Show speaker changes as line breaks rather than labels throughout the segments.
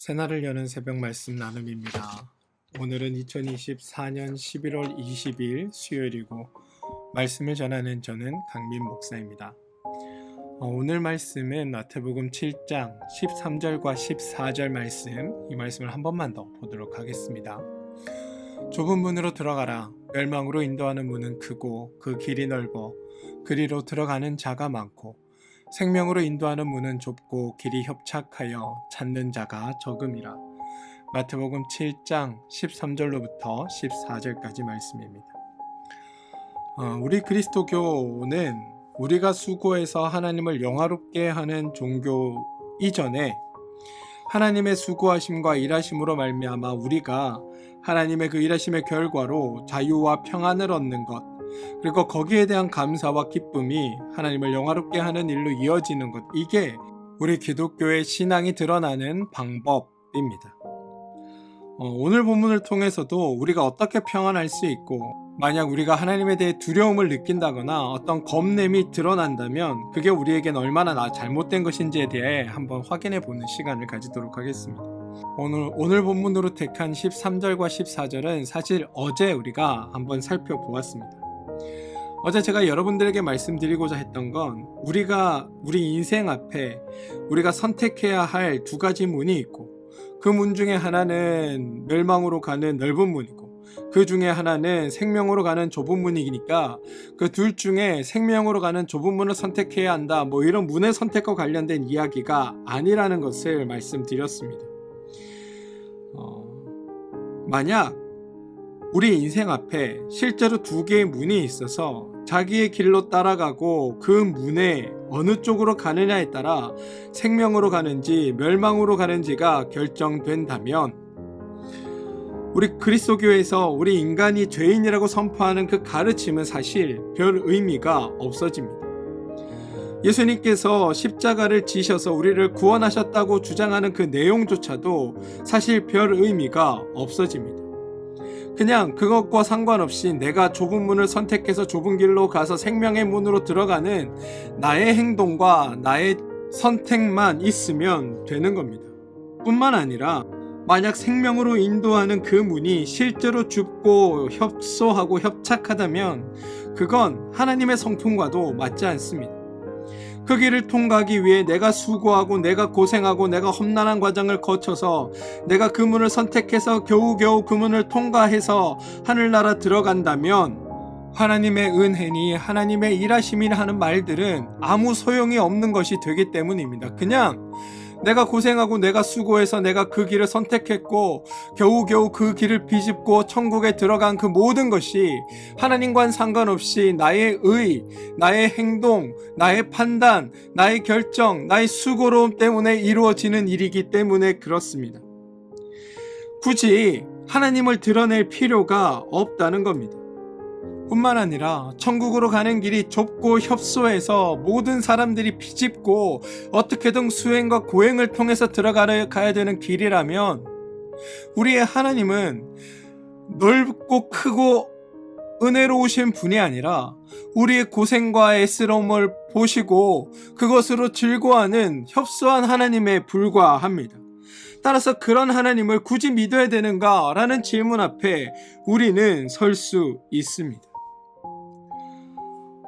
새날을 여는 새벽 말씀 나눔입니다. 오늘은 2024년 11월 20일 수요일이고 말씀을 전하는 저는 강민 목사입니다. 오늘 말씀은 마태복음 7장 13절과 14절 말씀, 이 말씀을 한 번만 더 보도록 하겠습니다. 좁은 문으로 들어가라. 멸망으로 인도하는 문은 크고 그 길이 넓어 그리로 들어가는 자가 많고 생명으로 인도하는 문은 좁고 길이 협착하여 찾는 자가 적음이라. 마태복음 7장 13절로부터 14절까지 말씀입니다. 우리 그리스도교는 우리가 수고해서 하나님을 영화롭게 하는 종교 이전에 하나님의 수고하심과 일하심으로 말미암아 우리가 하나님의 그 일하심의 결과로 자유와 평안을 얻는 것, 그리고 거기에 대한 감사와 기쁨이 하나님을 영화롭게 하는 일로 이어지는 것, 이게 우리 기독교의 신앙이 드러나는 방법입니다. 오늘 본문을 통해서도 우리가 어떻게 평안할 수 있고, 만약 우리가 하나님에 대해 두려움을 느낀다거나 어떤 겁냄이 드러난다면 그게 우리에겐 얼마나 잘못된 것인지에 대해 한번 확인해 보는 시간을 가지도록 하겠습니다. 오늘 본문으로 택한 13절과 14절은 사실 어제 우리가 한번 살펴보았습니다. 어제 제가 여러분들에게 말씀드리고자 했던 건 우리 인생 앞에 우리가 선택해야 할 두 가지 문이 있고, 그 문 중에 하나는 멸망으로 가는 넓은 문이고 그 중에 하나는 생명으로 가는 좁은 문이니까 그 둘 중에 생명으로 가는 좁은 문을 선택해야 한다, 이런 문의 선택과 관련된 이야기가 아니라는 것을 말씀드렸습니다. 만약 우리 인생 앞에 실제로 두 개의 문이 있어서 자기의 길로 따라가고 그 문에 어느 쪽으로 가느냐에 따라 생명으로 가는지 멸망으로 가는지가 결정된다면, 우리 그리스도교에서 우리 인간이 죄인이라고 선포하는 그 가르침은 사실 별 의미가 없어집니다. 예수님께서 십자가를 지셔서 우리를 구원하셨다고 주장하는 그 내용조차도 사실 별 의미가 없어집니다. 그냥 그것과 상관없이 내가 좁은 문을 선택해서 좁은 길로 가서 생명의 문으로 들어가는 나의 행동과 나의 선택만 있으면 되는 겁니다. 뿐만 아니라 만약 생명으로 인도하는 그 문이 실제로 좁고 협소하고 협착하다면 그건 하나님의 성품과도 맞지 않습니다. 그 길을 통과하기 위해 내가 수고하고 내가 고생하고 내가 험난한 과정을 거쳐서 내가 그 문을 선택해서 겨우겨우 그 문을 통과해서 하늘나라 들어간다면 하나님의 은혜니 하나님의 일하심이니 하는 말들은 아무 소용이 없는 것이 되기 때문입니다. 그냥 내가 고생하고 내가 수고해서 내가 그 길을 선택했고 겨우겨우 그 길을 비집고 천국에 들어간 그 모든 것이 하나님과는 상관없이 나의 의, 나의 행동, 나의 판단, 나의 결정, 나의 수고로움 때문에 이루어지는 일이기 때문에 그렇습니다. 굳이 하나님을 드러낼 필요가 없다는 겁니다. 뿐만 아니라 천국으로 가는 길이 좁고 협소해서 모든 사람들이 비집고 어떻게든 수행과 고행을 통해서 들어가야 되는 길이라면, 우리의 하나님은 넓고 크고 은혜로우신 분이 아니라 우리의 고생과 애쓰러움을 보시고 그것으로 즐거워하는 협소한 하나님에 불과합니다. 따라서 그런 하나님을 굳이 믿어야 되는가? 라는 질문 앞에 우리는 설 수 있습니다.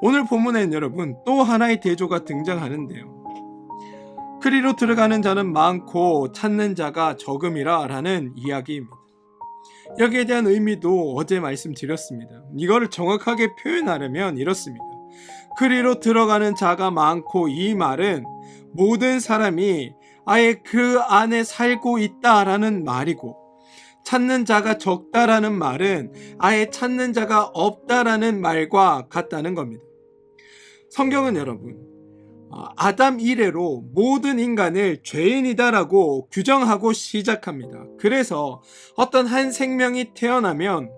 오늘 본문엔 여러분 또 하나의 대조가 등장하는데요. 그리로 들어가는 자는 많고 찾는 자가 적음이라 라는 이야기입니다. 여기에 대한 의미도 어제 말씀드렸습니다. 이거를 정확하게 표현하려면 이렇습니다. 그리로 들어가는 자가 많고, 이 말은 모든 사람이 아예 그 안에 살고 있다라는 말이고, 찾는 자가 적다라는 말은 아예 찾는 자가 없다라는 말과 같다는 겁니다. 성경은 여러분 아담 이래로 모든 인간을 죄인이다라고 규정하고 시작합니다. 그래서 어떤 한 생명이 태어나면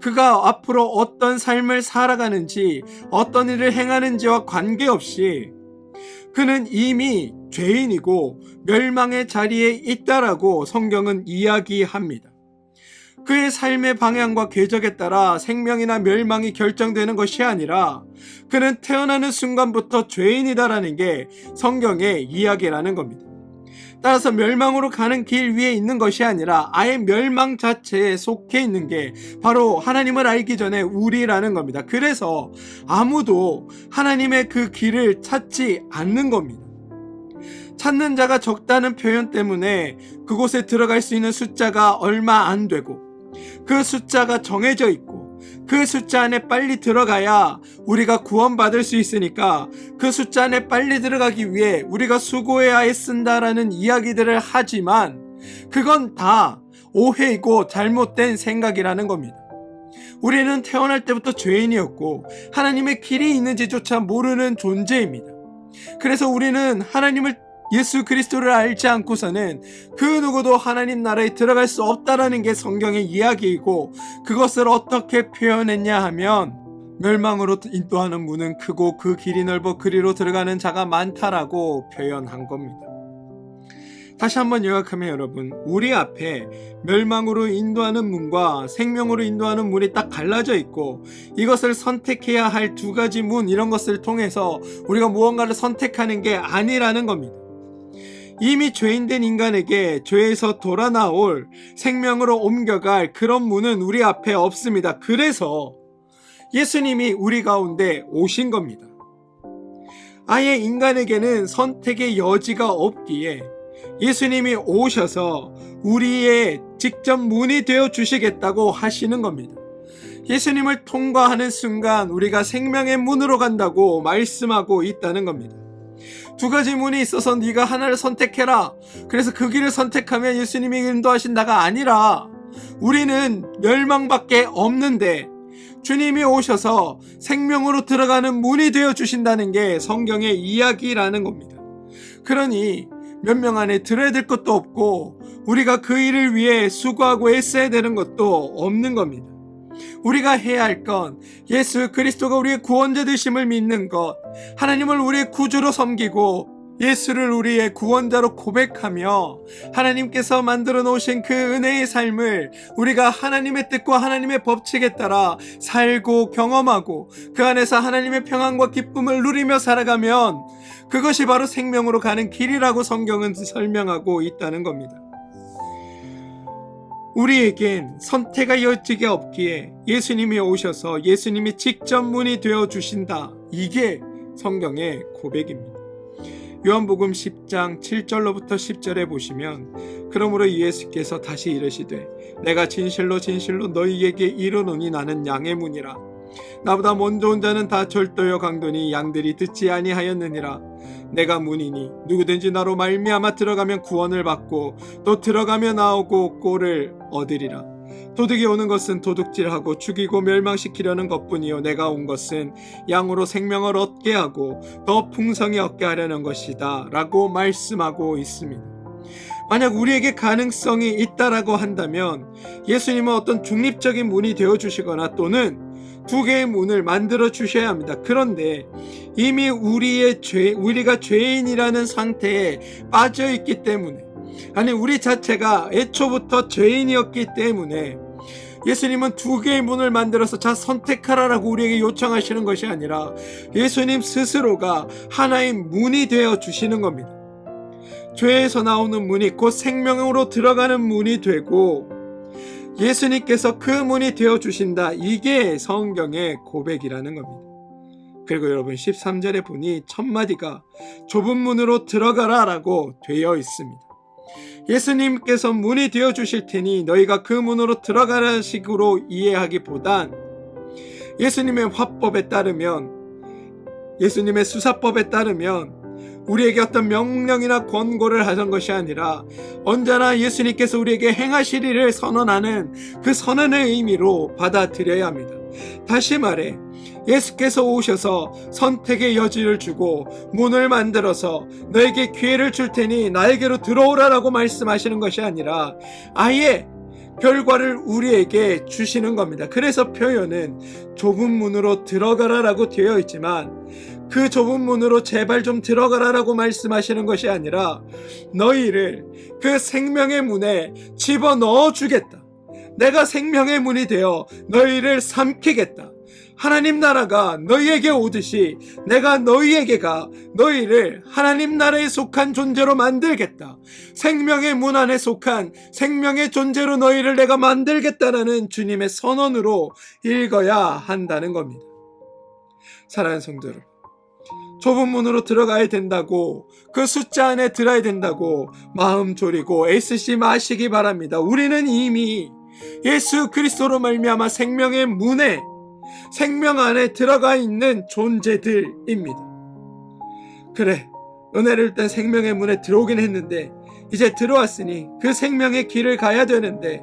그가 앞으로 어떤 삶을 살아가는지 어떤 일을 행하는지와 관계없이 그는 이미 죄인이고 멸망의 자리에 있다라고 성경은 이야기합니다. 그의 삶의 방향과 궤적에 따라 생명이나 멸망이 결정되는 것이 아니라 그는 태어나는 순간부터 죄인이다라는 게 성경의 이야기라는 겁니다. 따라서 멸망으로 가는 길 위에 있는 것이 아니라 아예 멸망 자체에 속해 있는 게 바로 하나님을 알기 전에 우리라는 겁니다. 그래서 아무도 하나님의 그 길을 찾지 않는 겁니다. 찾는 자가 적다는 표현 때문에 그곳에 들어갈 수 있는 숫자가 얼마 안 되고, 그 숫자가 정해져 있고 그 숫자 안에 빨리 들어가야 우리가 구원받을 수 있으니까 그 숫자 안에 빨리 들어가기 위해 우리가 수고해야 애쓴다라는 이야기들을 하지만 그건 다 오해이고 잘못된 생각이라는 겁니다. 우리는 태어날 때부터 죄인이었고 하나님의 길이 있는지조차 모르는 존재입니다. 그래서 우리는 하나님을, 예수 그리스도를 알지 않고서는 그 누구도 하나님 나라에 들어갈 수 없다라는 게 성경의 이야기이고, 그것을 어떻게 표현했냐 하면 멸망으로 인도하는 문은 크고 그 길이 넓어 그리로 들어가는 자가 많다라고 표현한 겁니다. 다시 한번 요약하면 여러분, 우리 앞에 멸망으로 인도하는 문과 생명으로 인도하는 문이 딱 갈라져 있고, 이것을 선택해야 할 두 가지 문, 이런 것을 통해서 우리가 무언가를 선택하는 게 아니라는 겁니다. 이미 죄인된 인간에게 죄에서 돌아 나올 생명으로 옮겨갈 그런 문은 우리 앞에 없습니다. 그래서 예수님이 우리 가운데 오신 겁니다. 아예 인간에게는 선택의 여지가 없기에 예수님이 오셔서 우리의 직접 문이 되어 주시겠다고 하시는 겁니다. 예수님을 통과하는 순간 우리가 생명의 문으로 간다고 말씀하고 있다는 겁니다. 두 가지 문이 있어서 네가 하나를 선택해라, 그래서 그 길을 선택하면 예수님이 인도하신다가 아니라, 우리는 멸망밖에 없는데 주님이 오셔서 생명으로 들어가는 문이 되어 주신다는 게 성경의 이야기라는 겁니다. 그러니 몇 명 안에 들어야 될 것도 없고 우리가 그 일을 위해 수고하고 애써야 되는 것도 없는 겁니다. 우리가 해야 할 건 예수 그리스도가 우리의 구원자 되심을 믿는 것, 하나님을 우리의 구주로 섬기고 예수를 우리의 구원자로 고백하며 하나님께서 만들어 놓으신 그 은혜의 삶을 우리가 하나님의 뜻과 하나님의 법칙에 따라 살고 경험하고 그 안에서 하나님의 평안과 기쁨을 누리며 살아가면 그것이 바로 생명으로 가는 길이라고 성경은 설명하고 있다는 겁니다. 우리에겐 선택의 여지가 없기에 예수님이 오셔서 예수님이 직접 문이 되어 주신다. 이게 성경의 고백입니다. 요한복음 10장 7절로부터 10절에 보시면, 그러므로 예수께서 다시 이르시되 내가 진실로 진실로 너희에게 이르노니 나는 양의 문이라. 나보다 먼저 온 자는 다 절도요 강도니 양들이 듣지 아니하였느니라. 내가 문이니 누구든지 나로 말미암아 들어가면 구원을 받고 또 들어가며 나오고 꼴을 얻으리라. 도둑이 오는 것은 도둑질하고 죽이고 멸망시키려는 것뿐이요 내가 온 것은 양으로 생명을 얻게 하고 더 풍성히 얻게 하려는 것이다 라고 말씀하고 있습니다. 만약 우리에게 가능성이 있다라고 한다면 예수님은 어떤 중립적인 문이 되어주시거나 또는 두 개의 문을 만들어 주셔야 합니다. 그런데 이미 우리가 죄인이라는 상태에 빠져 있기 때문에, 아니 우리 자체가 애초부터 죄인이었기 때문에 예수님은 두 개의 문을 만들어서 자 선택하라라고 우리에게 요청하시는 것이 아니라 예수님 스스로가 하나의 문이 되어 주시는 겁니다. 죄에서 나오는 문이 곧 생명으로 들어가는 문이 되고 예수님께서 그 문이 되어 주신다. 이게 성경의 고백이라는 겁니다. 그리고 여러분 13절에 보니 첫 마디가 좁은 문으로 들어가라 라고 되어 있습니다. 예수님께서 문이 되어 주실 테니 너희가 그 문으로 들어가라는 식으로 이해하기보단 예수님의 화법에 따르면, 예수님의 수사법에 따르면 우리에게 어떤 명령이나 권고를 하던 것이 아니라 언제나 예수님께서 우리에게 행하실 일을 선언하는 그 선언의 의미로 받아들여야 합니다. 다시 말해 예수께서 오셔서 선택의 여지를 주고 문을 만들어서 너에게 기회를 줄 테니 나에게로 들어오라라고 말씀하시는 것이 아니라 아예 결과를 우리에게 주시는 겁니다. 그래서 표현은 좁은 문으로 들어가라라고 되어 있지만 그 좁은 문으로 제발 좀 들어가라라고 말씀하시는 것이 아니라 너희를 그 생명의 문에 집어넣어 주겠다. 내가 생명의 문이 되어 너희를 삼키겠다. 하나님 나라가 너희에게 오듯이 내가 너희에게가 너희를 하나님 나라에 속한 존재로 만들겠다. 생명의 문 안에 속한 생명의 존재로 너희를 내가 만들겠다라는 주님의 선언으로 읽어야 한다는 겁니다. 사랑하는 성도 여러분, 좁은 문으로 들어가야 된다고, 그 숫자 안에 들어야 된다고 마음 졸이고 애쓰지 마시기 바랍니다. 우리는 이미 예수 그리스도로 말미암아 생명의 문에, 생명 안에 들어가 있는 존재들입니다. 그래, 은혜를 일단 생명의 문에 들어오긴 했는데 이제 들어왔으니 그 생명의 길을 가야 되는데,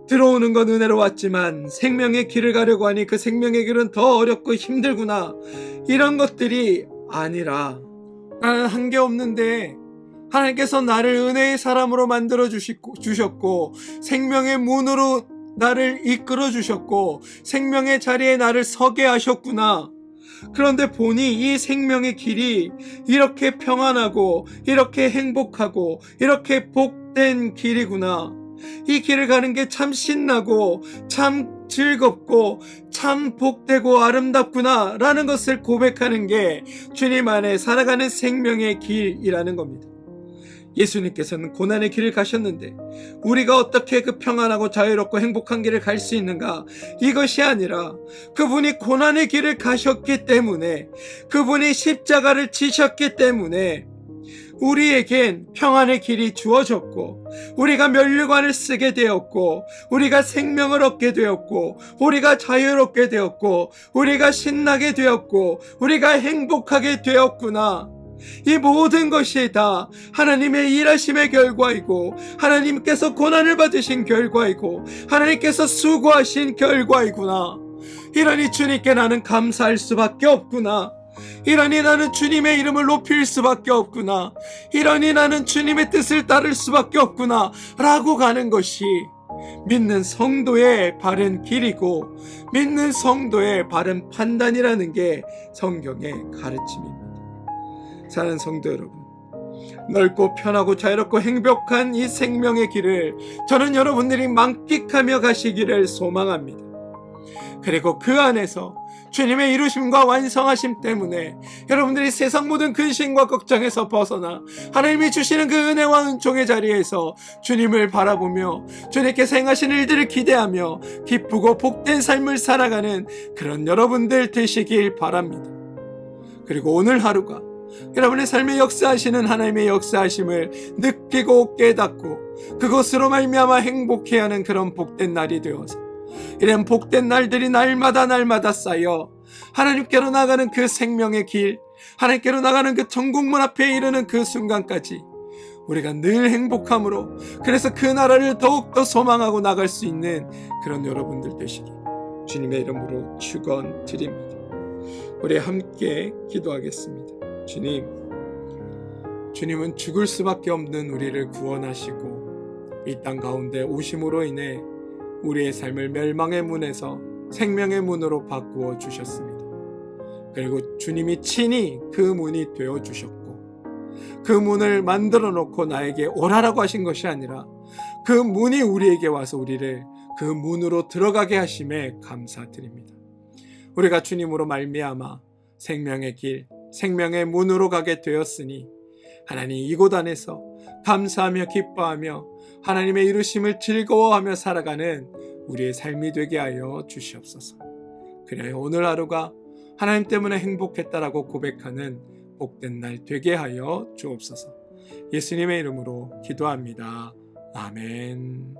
들어오는 건 은혜로 왔지만 생명의 길을 가려고 하니 그 생명의 길은 더 어렵고 힘들구나, 이런 것들이 아니라, 나는 한 게 없는데 하나님께서 나를 은혜의 사람으로 만들어 주셨고 생명의 문으로 나를 이끌어 주셨고 생명의 자리에 나를 서게 하셨구나. 그런데 보니 이 생명의 길이 이렇게 평안하고 이렇게 행복하고 이렇게 복된 길이구나. 이 길을 가는 게 참 신나고 참 즐겁고 참 복되고 아름답구나 라는 것을 고백하는 게 주님 안에 살아가는 생명의 길이라는 겁니다. 예수님께서는 고난의 길을 가셨는데 우리가 어떻게 그 평안하고 자유롭고 행복한 길을 갈 수 있는가? 이것이 아니라 그분이 고난의 길을 가셨기 때문에, 그분이 십자가를 지셨기 때문에 우리에겐 평안의 길이 주어졌고, 우리가 면류관을 쓰게 되었고, 우리가 생명을 얻게 되었고, 우리가 자유롭게 되었고, 우리가 신나게 되었고, 우리가 행복하게 되었구나. 이 모든 것이 다 하나님의 일하심의 결과이고, 하나님께서 고난을 받으신 결과이고, 하나님께서 수고하신 결과이구나. 이러니 주님께 나는 감사할 수밖에 없구나. 이러니 나는 주님의 이름을 높일 수밖에 없구나. 이러니 나는 주님의 뜻을 따를 수밖에 없구나 라고 가는 것이 믿는 성도의 바른 길이고, 믿는 성도의 바른 판단이라는 게 성경의 가르침입니다. 사랑하는 성도 여러분, 넓고 편하고 자유롭고 행복한 이 생명의 길을 저는 여러분들이 만끽하며 가시기를 소망합니다. 그리고 그 안에서 주님의 이루심과 완성하심 때문에 여러분들이 세상 모든 근심과 걱정에서 벗어나 하나님이 주시는 그 은혜와 은총의 자리에서 주님을 바라보며 주님께서 행하신 일들을 기대하며 기쁘고 복된 삶을 살아가는 그런 여러분들 되시길 바랍니다. 그리고 오늘 하루가 여러분의 삶에 역사하시는 하나님의 역사하심을 느끼고 깨닫고 그것으로 말미암아 행복해하는 그런 복된 날이 되어서, 이런 복된 날들이 날마다 쌓여 하나님께로 나가는 그 생명의 길, 하나님께로 나가는 그 천국문 앞에 이르는 그 순간까지 우리가 늘 행복함으로, 그래서 그 나라를 더욱더 소망하고 나갈 수 있는 그런 여러분들 되시기 주님의 이름으로 축원드립니다. 우리 함께 기도하겠습니다. 주님은 죽을 수밖에 없는 우리를 구원하시고 이 땅 가운데 오심으로 인해 우리의 삶을 멸망의 문에서 생명의 문으로 바꾸어 주셨습니다. 그리고 주님이 친히 그 문이 되어 주셨고, 그 문을 만들어 놓고 나에게 오라라고 하신 것이 아니라 그 문이 우리에게 와서 우리를 그 문으로 들어가게 하심에 감사드립니다. 우리가 주님으로 말미암아 생명의 길, 생명의 문으로 가게 되었으니 하나님 이곳 안에서 감사하며 기뻐하며 하나님의 이루심을 즐거워하며 살아가는 우리의 삶이 되게 하여 주시옵소서. 그래야 오늘 하루가 하나님 때문에 행복했다라고 고백하는 복된 날 되게 하여 주옵소서. 예수님의 이름으로 기도합니다. 아멘.